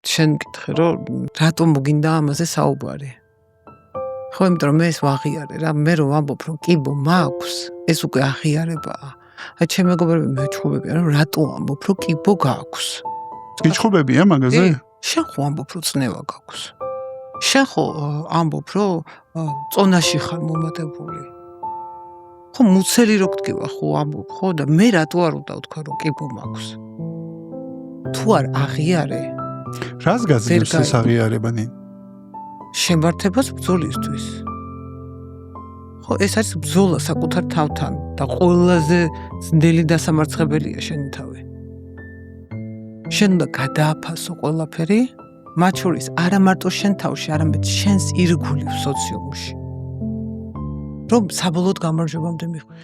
შენ მკითხე რომ რატომ მოგინდა ამაზე საუბარი? ხო, იმიტომ რომ მე ეს ვაღიარე რა, მე რომ ვამბობ რომ კიბო მაქვს, ეს უკვე აღიარებაა. აი ჩემ მეგობრები მეჩხუბებიან რომ რატო ამბობ რომ კიბო გაქვს? გიჩხუბებია მაგაზე? შენ ხო ამბობ რომ წნევა გაქვს. შენ ხო ამბობ რომ წონაში ხარ მომატებული. ხო მუცელი რო გდგება ხო ამბობ ხო და მე რატო არ უნდა ვთქვა რომ კიბო მაქვს? თუ არ აღიარე რას გაძლევს ეს აღიარება ნინ? შემართებას ბრძოლისთვის. ხო ეს არის ბრძოლა საკუთარ თავთან და ყველაზე ძნელი დასამარცხებელია შენი თავი. შენ უნდა გადააფასო ყველაფერი, მათ შორის არა მარტო შენ თავში, არამედ შენს ირგვლივ სოციუმში. რომ საბოლოოდ გამარჯვებამდე მიხვიდე.